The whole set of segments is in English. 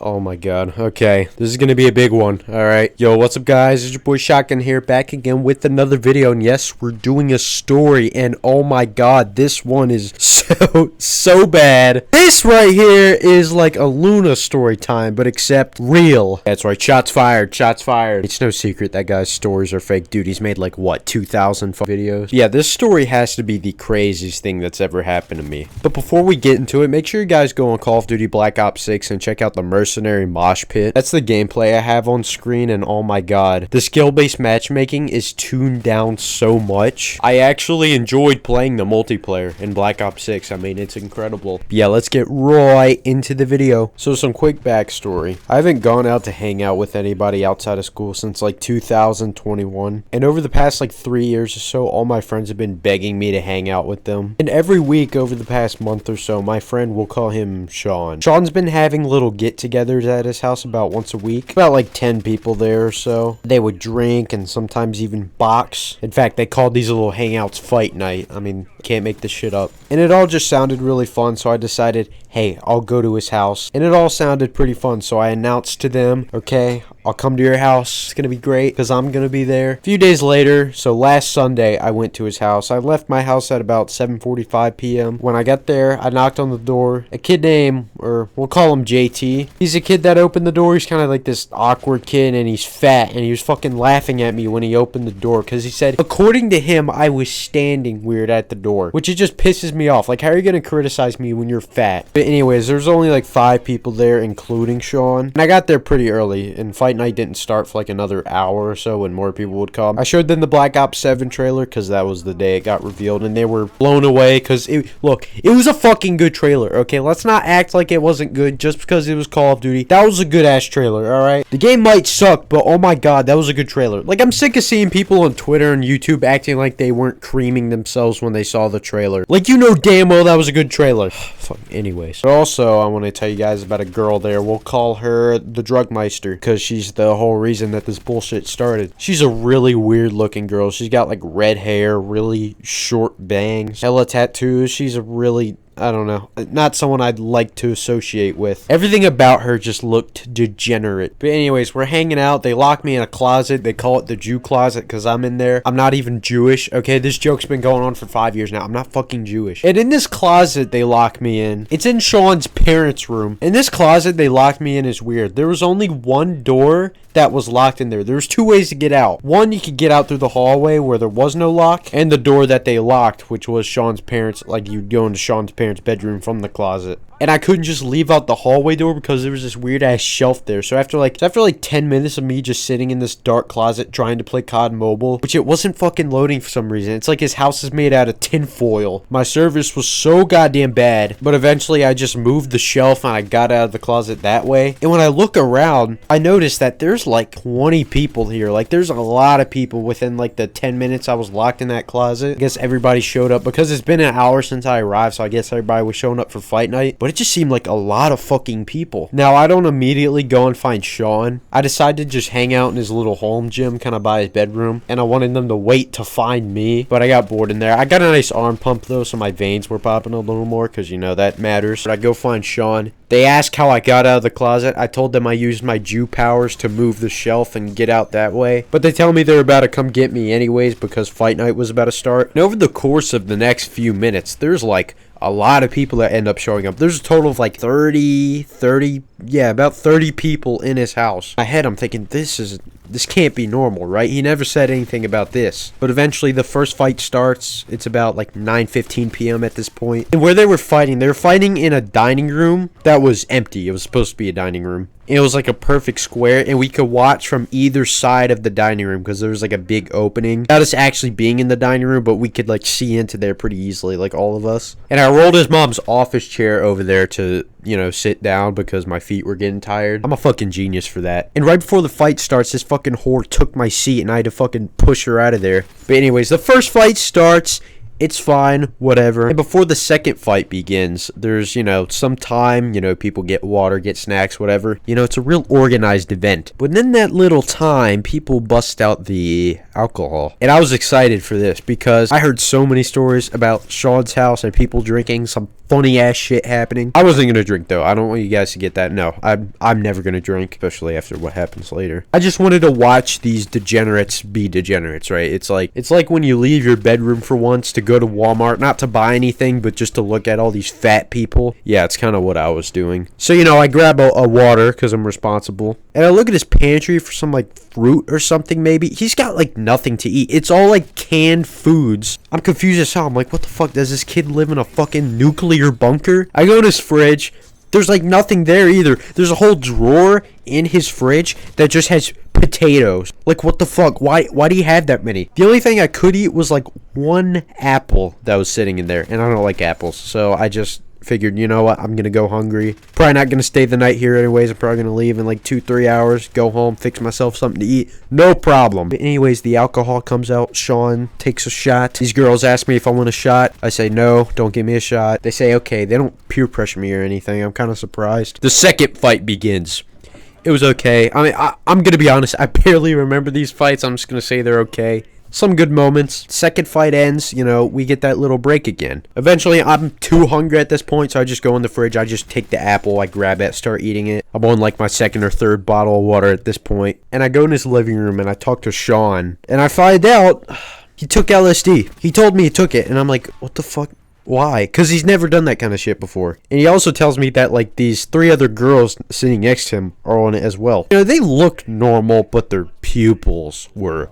Oh my god. Okay, this is gonna be a big one. Alright. Yo, what's up guys? It's your boy Shotgun here, back again with another video. And yes, we're doing a story. And oh my god, this one is so bad. This right here is like a Luna story time, but except real. That's right, shots fired, shots fired. It's no secret that guy's stories are fake. Dude, he's made like, what, 2,000 videos? Yeah, this story has to be the craziest thing that's ever happened to me. But before we get into it, make sure you guys go on Call of Duty Black Ops 6 and check out the Mercenary Mosh Pit. That's the gameplay I have on screen, and oh my god, the skill-based matchmaking is tuned down so much. I actually enjoyed playing the multiplayer in Black Ops 6. I mean, it's incredible. Yeah, let's get right into the video. So some quick backstory. I haven't gone out to hang out with anybody outside of school since like 2021. And over the past like 3 years or so, all my friends have been begging me to hang out with them. And every week over the past month or so, my friend, we'll call him Sean. Sean's been having little get-togethers at his house about once a week. About like 10 people there or so. They would drink and sometimes even box. In fact, they called these little hangouts fight night. I mean, can't make this shit up. And it all just sounded really fun, so I decided, hey, I'll go to his house. And it all sounded pretty fun, so I announced to them, okay, I'll come to your house. It's gonna be great because I'm gonna be there. A few days later, so last Sunday, I went to his house. I left my house at about 7:45 p.m. When I got there, I knocked on the door. A kid named, or we'll call him JT. He's a kid that opened the door. He's kind of like this awkward kid, and he's fat, and he was fucking laughing at me when he opened the door because he said, according to him, I was standing weird at the door, which it just pisses me off. Like, how are you gonna criticize me when you're fat? But anyways, there's only like 5 people there, including Sean. And I got there pretty early, and fight night didn't start for like another hour or so when more people would come. I showed them the Black Ops 7 trailer because that was the day it got revealed, and they were blown away because look, it was a fucking good trailer. Okay, let's not act like it wasn't good just because it was Call of Duty. That was a good ass trailer. All right, the game might suck, but oh my god, that was a good trailer. Like, I'm sick of seeing people on Twitter and YouTube acting like they weren't creaming themselves when they saw the trailer. Like, you know damn well that was a good trailer. Fuck. Anyways, but also I want to tell you guys about a girl there. We'll call her the Drugmeister because she's the whole reason that this bullshit started. She's a really weird looking girl. She's got like red hair, really short bangs, hella tattoos. She's a really, I don't know, not someone I'd like to associate with. Everything about her just looked degenerate. But anyways, we're hanging out. They lock me in a closet. They call it the Jew closet because I'm in there. I'm not even Jewish. Okay, this joke's been going on for 5 years now. I'm not fucking Jewish. And in this closet they lock me in, it's in Sean's parents' room. And this closet they locked me in is weird. There was only one door that was locked in there. There's 2 ways to get out. One, you could get out through the hallway where there was no lock, and the door that they locked, which was Sean's parents, like you'd go into Sean's parents' bedroom from the closet. And I couldn't just leave out the hallway door because there was this weird ass shelf there. So after like 10 minutes of me just sitting in this dark closet trying to play COD Mobile, which it wasn't fucking loading for some reason. It's like his house is made out of tinfoil. My service was so goddamn bad. But eventually I just moved the shelf and I got out of the closet that way. And when I look around, I noticed that there's like 20 people here. Like, there's a lot of people within like the 10 minutes I was locked in that closet. I guess everybody showed up because it's been an hour since I arrived. So I guess everybody was showing up for fight night. But it just seemed like a lot of fucking people. Now, I don't immediately go and find Sean. I decided to just hang out in his little home gym kind of by his bedroom, and I wanted them to wait to find me, but I got bored in there. I got a nice arm pump though, so my veins were popping a little more because, you know, that matters. But I go find Sean. They asked how I got out of the closet. I told them I used my Jew powers to move the shelf and get out that way. But they tell me they're about to come get me anyways because fight night was about to start. And over the course of the next few minutes, there's like a lot of people that end up showing up. There's a total of like about 30 people in his house. In my head, I'm thinking, this can't be normal, right? He never said anything about this. But eventually the first fight starts. It's about like 9:15 p.m. at this point. And where they were fighting in a dining room that was empty. It was supposed to be a dining room. It was like a perfect square, and we could watch from either side of the dining room because there was like a big opening. Not us actually being in the dining room, but we could like see into there pretty easily, like all of us. And I rolled his mom's office chair over there to, you know, sit down because my feet were getting tired. I'm a fucking genius for that. And right before the fight starts, this fucking whore took my seat and I had to fucking push her out of there. But anyways, the first fight starts. It's fine, whatever. And before the second fight begins, there's, you know, some time, you know, people get water, get snacks, whatever. You know, it's a real organized event. But in that little time, people bust out the alcohol. And I was excited for this because I heard so many stories about Sean's house and people drinking, some funny ass shit happening. I wasn't gonna drink though. I don't want you guys to get that. No, I'm never gonna drink, especially after what happens later. I just wanted to watch these degenerates be degenerates, right? It's like when you leave your bedroom for once to go to Walmart, not to buy anything, but just to look at all these fat people. Yeah, it's kind of what I was doing. So, you know, I grab a water because I'm responsible, and I look at his pantry for some like fruit or something. Maybe he's got like nothing to eat. It's all like canned foods. I'm confused as hell. I'm like, what the fuck? Does this kid live in a fucking nuclear bunker? I go in his fridge. There's like nothing there either. There's a whole drawer in his fridge that just has potatoes. Like, what the fuck? Why do you have that many? The only thing I could eat was like one apple that was sitting in there, and I don't like apples, so I just figured, you know what, I'm gonna go hungry. Probably not gonna stay the night here anyways. I'm probably gonna leave in like 2-3 hours, go home, fix myself something to eat, no problem. But anyways, the alcohol comes out. Sean takes a shot. These girls ask me if I want a shot. I say no, don't give me a shot. They say okay. They don't peer pressure me or anything. I'm kind of surprised. The second fight begins. It was okay. I mean, I'm gonna be honest, I barely remember these fights. I'm just gonna say they're okay. Some good moments. Second fight ends, you know, we get that little break again. Eventually, I'm too hungry at this point, so I just go in the fridge. I just take the apple, I grab it, start eating it. I'm on like my second or third bottle of water at this point. And I go in his living room and I talk to Sean. And I find out he took LSD. He told me he took it. And I'm like, what the fuck? Why? Because he's never done that kind of shit before. And he also tells me that like these 3 other girls sitting next to him are on it as well. You know, they looked normal, but their pupils were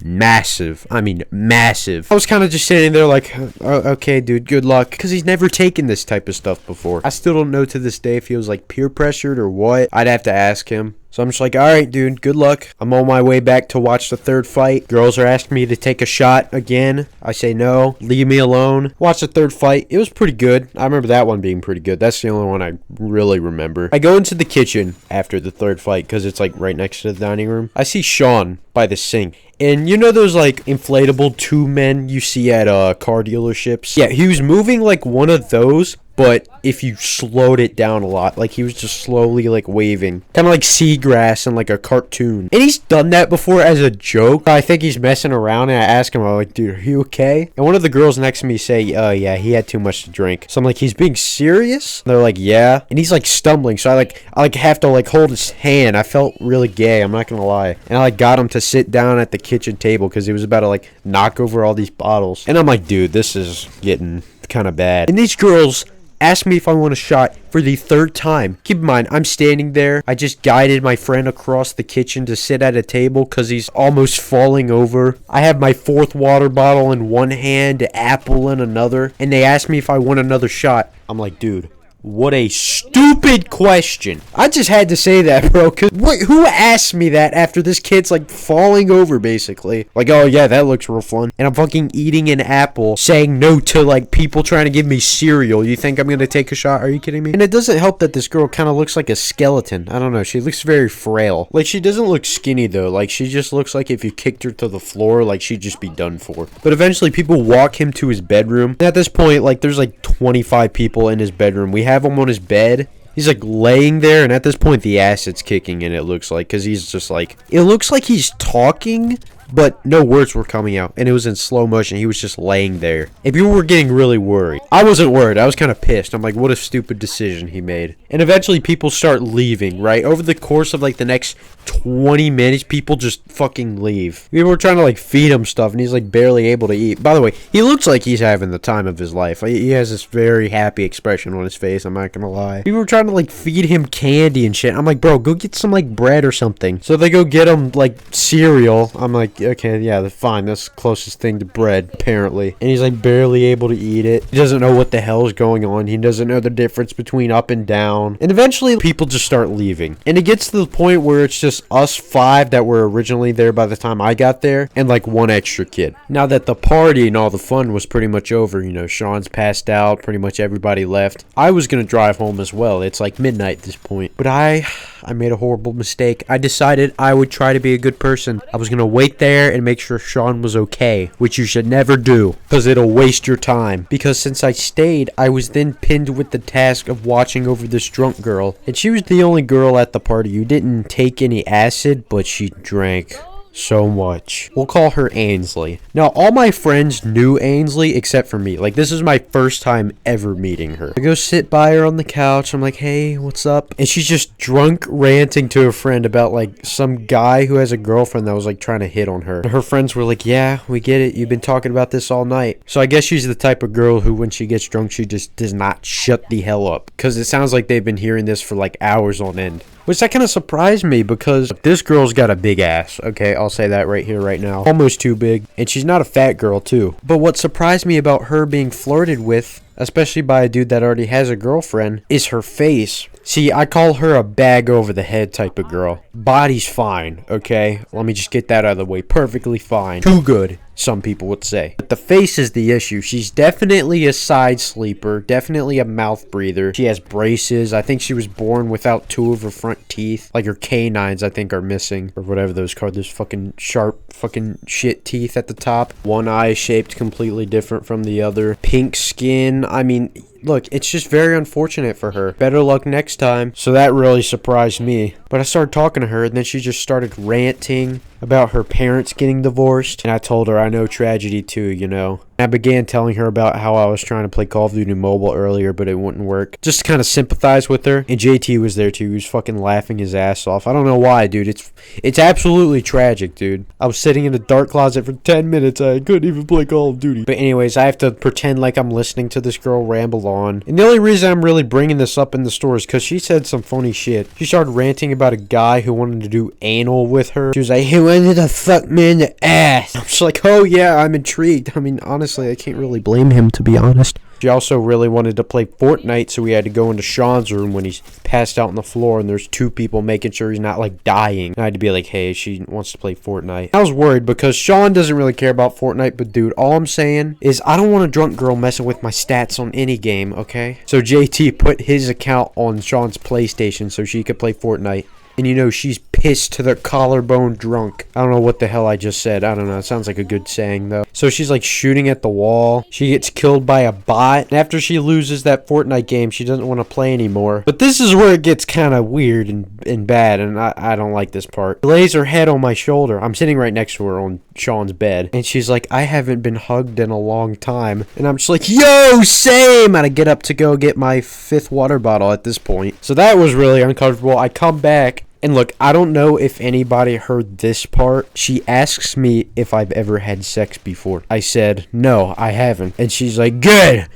massive. I mean, massive. I was kind of just sitting there like, okay, dude, good luck. Because he's never taken this type of stuff before. I still don't know to this day if he was like peer pressured or what. I'd have to ask him. So I'm just like, alright, dude, good luck. I'm on my way back to watch the third fight. Girls are asking me to take a shot again. I say no, leave me alone. Watch the third fight. It was pretty good. I remember that one being pretty good. That's the only one I really remember. I go into the kitchen after the third fight because it's like right next to the dining room. I see Sean by the sink. And you know those like inflatable 2 men you see at car dealerships? Yeah, he was moving like one of those, but if you slowed it down a lot, like he was just slowly like waving, kind of like seagrass in like a cartoon. And he's done that before as a joke. I think he's messing around, and I ask him, I'm like, dude, are you okay? And one of the girls next to me say, yeah, he had too much to drink. So I'm like, he's being serious? And they're like, yeah. And he's like stumbling, so I have to like hold his hand. I felt really gay, I'm not gonna lie. And I like got him to sit down at the kitchen table because he was about to like knock over all these bottles. And I'm like, dude, this is getting kind of bad. And these girls asked me if I want a shot for the 3rd time. Keep in mind, I'm standing there. I just guided my friend across the kitchen to sit at a table because he's almost falling over. I have my 4th water bottle in one hand, apple in another, and they asked me if I want another shot. I'm like, dude, what a stupid question. I just had to say that, bro, because who asked me that after this kid's like falling over, basically? Like, oh yeah, that looks real fun. And I'm fucking eating an apple, saying no to like people trying to give me cereal. You think I'm gonna take a shot? Are you kidding me? And it doesn't help that this girl kind of looks like a skeleton. I don't know, she looks very frail. Like, she doesn't look skinny though. Like, she just looks like if you kicked her to the floor, like she'd just be done for. But eventually people walk him to his bedroom. And at this point, like, there's like 25 people in his bedroom. We have him on his bed. He's like laying there, and at this point the acid's kicking in, it looks like, because he's just like, it looks like he's talking, but no words were coming out, and it was in slow motion. He was just laying there. And people were getting really worried. I wasn't worried. I was kind of pissed. I'm like, what a stupid decision he made. And eventually people start leaving, right? Over the course of like the next 20 minutes, people just fucking leave. We were trying to like feed him stuff, and he's like barely able to eat. By the way, he looks like he's having the time of his life. He has this very happy expression on his face, I'm not gonna lie. We were trying to like feed him candy and shit. I'm like, bro, go get some like bread or something. So they go get him like cereal. I'm like, okay, yeah, that's fine. That's the closest thing to bread, apparently. And he's like barely able to eat it. He doesn't know what the hell is going on. He doesn't know the difference between up and down. And eventually people just start leaving. And it gets to the point where it's just us 5 that were originally there by the time I got there, and like 1 extra kid. Now that the party and all the fun was pretty much over, you know, Sean's passed out, pretty much everybody left. I was gonna drive home as well. It's like midnight at this point. But I I made a horrible mistake. I decided I would try to be a good person. I was gonna wait there and make sure Sean was okay, which you should never do, because it'll waste your time. Because since I stayed, I was then pinned with the task of watching over this drunk girl, and she was the only girl at the party who didn't take any acid, but she drank so much. We'll call her Ainsley. Now, all my friends knew Ainsley except for me. Like, this is my first time ever meeting her. I go sit by her on the couch. I'm like, hey, what's up? And she's just drunk ranting to a friend about, like, some guy who has a girlfriend that was, like, trying to hit on her. And her friends were like, yeah, we get it. You've been talking about this all night. So I guess she's the type of girl who, when she gets drunk, she just does not shut the hell up. Because it sounds like they've been hearing this for, like, hours on end. Which that kind of surprised me because this girl's got a big ass, okay? I'll say that right here, right now. Almost too big. And she's not a fat girl, too. But what surprised me about her being flirted with, especially by a dude that already has a girlfriend, is her face. See, I call her a bag over the head type of girl. Body's fine, okay? Let me just get that out of the way. Perfectly fine. Too good, some people would say. But the face is the issue. She's definitely a side sleeper. Definitely a mouth breather. She has braces. I think she was born without 2 of her front teeth. Like her canines, I think, are missing. Or whatever those called. Those fucking sharp fucking shit teeth at the top. One eye shaped completely different from the other. Pink skin. I mean, look, it's just very unfortunate for her. Better luck next time. So that really surprised me. But I started talking to her, and then she just started ranting about her parents getting divorced. And I told her I know tragedy too, you know. I began telling her about how I was trying to play Call of Duty Mobile earlier, but it wouldn't work. Just to kind of sympathize with her. And JT was there too. He was fucking laughing his ass off. I don't know why, dude. It's absolutely tragic, dude. I was sitting in a dark closet for 10 minutes. I couldn't even play Call of Duty. But anyways, I have to pretend like I'm listening to this girl ramble on. And the only reason I'm really bringing this up in the store is because she said some funny shit. She started ranting about a guy who wanted to do anal with her. She was like, he wanted to fuck me in the ass. I'm just like, oh yeah, I'm intrigued. I mean, honestly, I can't really blame him, to be honest. She also really wanted to play Fortnite, so we had to go into Sean's room when he's passed out on the floor, and there's 2 people making sure he's not, like, dying. And I had to be like, hey, she wants to play Fortnite. I was worried because Sean doesn't really care about Fortnite, but dude, all I'm saying is I don't want a drunk girl messing with my stats on any game, okay? So JT put his account on Sean's PlayStation so she could play Fortnite. And you know, she's pissed to their collarbone drunk. I don't know what the hell I just said. I don't know. It sounds like a good saying, though. So she's like shooting at the wall. She gets killed by a bot. And after she loses that Fortnite game, she doesn't want to play anymore. But this is where it gets kind of weird and bad. And I don't like this part. She lays her head on my shoulder. I'm sitting right next to her on Sean's bed. And she's like, I haven't been hugged in a long time. And I'm just like, yo, same! And I get up to go get my 5th water bottle at this point. So that was really uncomfortable. I come back. And look, I don't know if anybody heard this part. She asks me if I've ever had sex before. I said, no, I haven't. And she's like, good.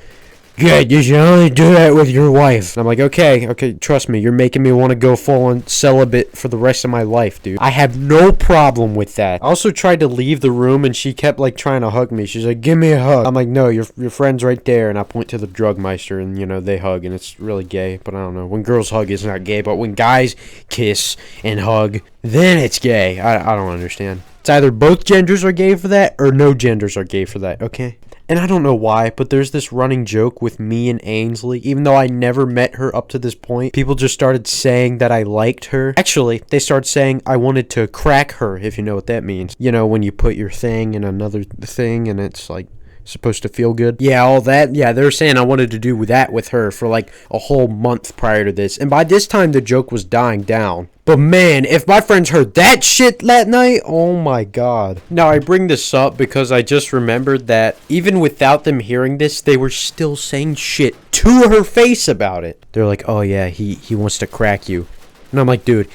Good, you should only do that with your wife. And I'm like, okay, trust me, you're making me want to go full on celibate for the rest of my life, dude. I have no problem with that. I also tried to leave the room, and she kept, like, trying to hug me. She's like, give me a hug. I'm like, no, your friend's right there. And I point to the drug meister, and, you know, they hug, and it's really gay. But I don't know. When girls hug, it's not gay. But when guys kiss and hug, then it's gay. I don't understand. It's either both genders are gay for that, or no genders are gay for that, okay? And I don't know why, but there's this running joke with me and Ainsley. Even though I never met her up to this point, people just started saying that I liked her. Actually, they started saying I wanted to crack her, if you know what that means. You know, when you put your thing in another thing and it's like supposed to feel good. Yeah, all that. Yeah, they're saying I wanted to do that with her for like a whole month prior to this. And by this time, the joke was dying down. But man, if my friends heard that shit that night, oh my god. Now, I bring this up because I just remembered that even without them hearing this, they were still saying shit to her face about it. They're like, oh yeah, he wants to crack you. And I'm like, dude,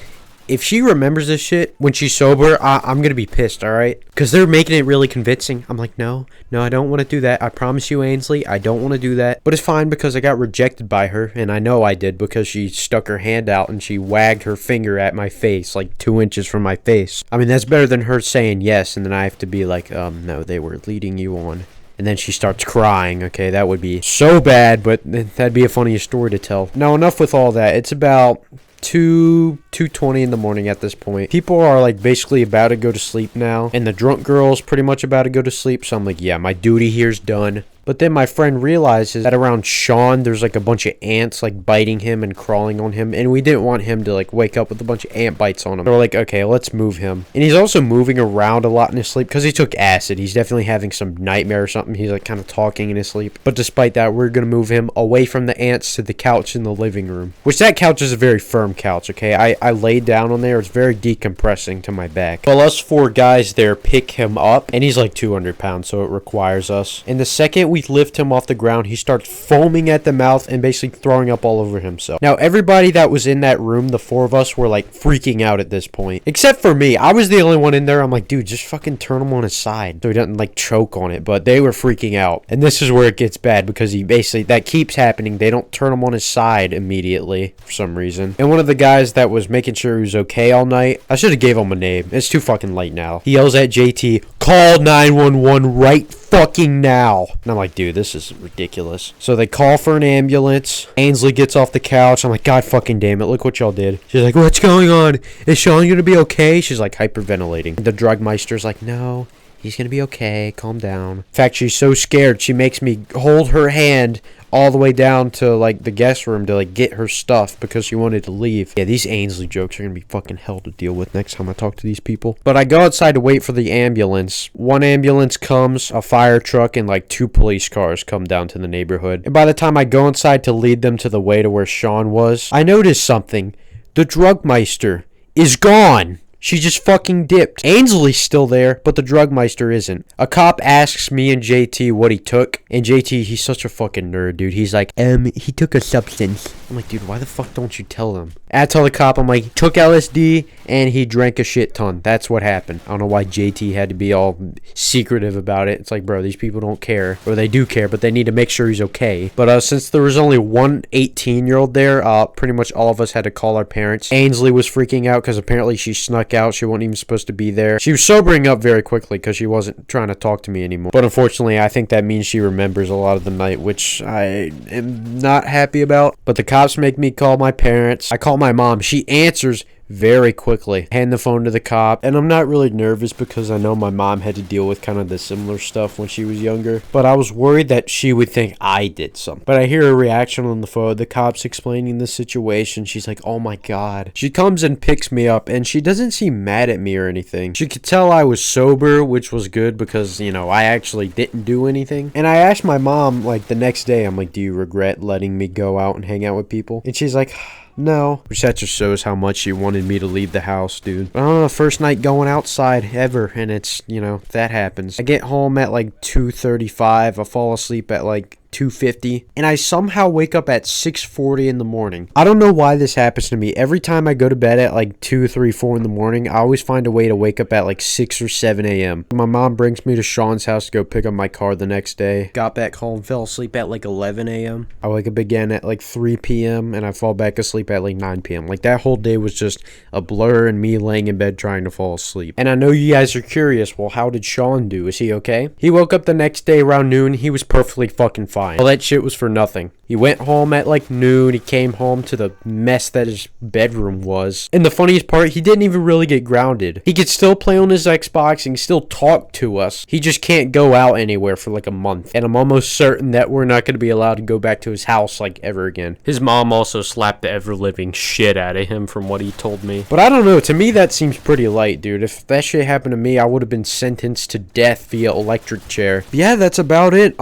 if she remembers this shit when she's sober, I'm gonna be pissed, alright? Because they're making it really convincing. I'm like, no, I don't want to do that. I promise you, Ainsley, I don't want to do that. But it's fine because I got rejected by her, and I know I did because she stuck her hand out and she wagged her finger at my face, like 2 inches from my face. I mean, that's better than her saying yes, and then I have to be like, no, they were leading you on. And then she starts crying. Okay, that would be so bad, but that'd be a funny story to tell. Now, enough with all that. It's about 2:20 in the morning at this point. People are like basically about to go to sleep now, and the drunk girl's pretty much about to go to sleep. So I'm like, yeah, my duty here's done. But then my friend realizes that around Sean, there's like a bunch of ants like biting him and crawling on him. And we didn't want him to like wake up with a bunch of ant bites on him. So we're like, okay, let's move him. And he's also moving around a lot in his sleep because he took acid. He's definitely having some nightmare or something. He's like kind of talking in his sleep. But despite that, we're going to move him away from the ants to the couch in the living room. Which that couch is a very firm couch, okay? I laid down on there. It's very decompressing to my back. Well, us four guys there pick him up. And he's like 200 pounds, so it requires us. And the second we lift him off the ground, he starts foaming at the mouth and basically throwing up all over himself. Now, everybody that was in that room, the four of us, were like freaking out at this point. Except for me. I was the only one in there. I'm like, dude, just fucking turn him on his side so he doesn't like choke on it. But they were freaking out. And this is where it gets bad because he basically, that keeps happening. They don't turn him on his side immediately for some reason. And one of the guys that was making sure he was okay all night, I should have gave him a name. It's too fucking late now. He yells at JT, call 911 right fucking now. And I'm like, dude, this is ridiculous. So they call for an ambulance. Ainsley gets off the couch. I'm like, God fucking damn it. Look what y'all did. She's like, what's going on? Is Sean gonna be okay? She's like hyperventilating. The drug meister's like, no, he's gonna be okay. Calm down. In fact, she's so scared. She makes me hold her hand all the way down to like the guest room to like get her stuff because she wanted to leave. Yeah, these Ainsley jokes are gonna be fucking hell to deal with next time I talk to these people. But I go outside to wait for the ambulance. One ambulance comes, a fire truck, and like 2 police cars come down to the neighborhood. And by the time I go inside to lead them to the way to where Sean was, I noticed something. The drug meister is gone. She just fucking dipped. Ainsley's still there, but the drugmeister isn't. A cop asks me and JT what he took, and JT, he's such a fucking nerd, dude. He's like, he took a substance. I'm like, dude, why the fuck don't you tell him? I tell the cop, I'm like, he took LSD, and he drank a shit ton. That's what happened. I don't know why JT had to be all secretive about it. It's like, bro, these people don't care. Or they do care, but they need to make sure he's okay. But since there was only one 18-year-old there, pretty much all of us had to call our parents. Ainsley was freaking out because apparently she snuck out. She wasn't even supposed to be there. She was sobering up very quickly because she wasn't trying to talk to me anymore. But unfortunately, I think that means she remembers a lot of the night, which I am not happy about. But the cops make me call my parents. I call my mom. She answers very quickly. Hand the phone to the cop. And I'm not really nervous because I know my mom had to deal with kind of the similar stuff when she was younger. But I was worried that she would think I did something. But I hear her reaction on the phone. The cop's explaining the situation. She's like, oh my God. She comes and picks me up and she doesn't seem mad at me or anything. She could tell I was sober, which was good because, you know, I actually didn't do anything. And I asked my mom like the next day, I'm like, do you regret letting me go out and hang out with people? And she's like, no. Which that just shows how much she wanted me to leave the house, dude. But I don't know, first night going outside ever, and it's, you know, that happens. I get home at like 2:35. I fall asleep at like 2:50, and I somehow wake up at 6:40 in the morning. I don't know why this happens to me. Every time I go to bed at like 2, 3, 4 in the morning, I always find a way to wake up at like 6 or 7 a.m. My mom brings me to Sean's house to go pick up my car the next day. Got back home, fell asleep at like 11 a.m. I wake up again at like 3 p.m. and I fall back asleep at like 9 p.m. Like that whole day was just a blur and me laying in bed trying to fall asleep. And I know you guys are curious, well, how did Sean do? Is he okay? He woke up the next day around noon. He was perfectly fucking fine. All that shit was for nothing. He went home at like noon. He came home to the mess that his bedroom was. And the funniest part, he didn't even really get grounded. He could still play on his Xbox and still talk to us. He just can't go out anywhere for like a month. And I'm almost certain that we're not going to be allowed to go back to his house like ever again. His mom also slapped the ever-living shit out of him from what he told me. But I don't know. To me, that seems pretty light, dude. If that shit happened to me, I would have been sentenced to death via electric chair. But yeah, that's about it.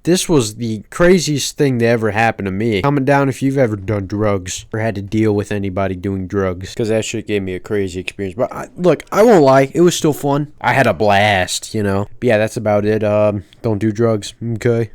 This was the craziest thing to ever happen to me. Comment down if you've ever done drugs or had to deal with anybody doing drugs, because that shit gave me a crazy experience. But look, I won't lie, it was still fun. I had a blast, you know. But yeah, that's about it. Don't do drugs, okay?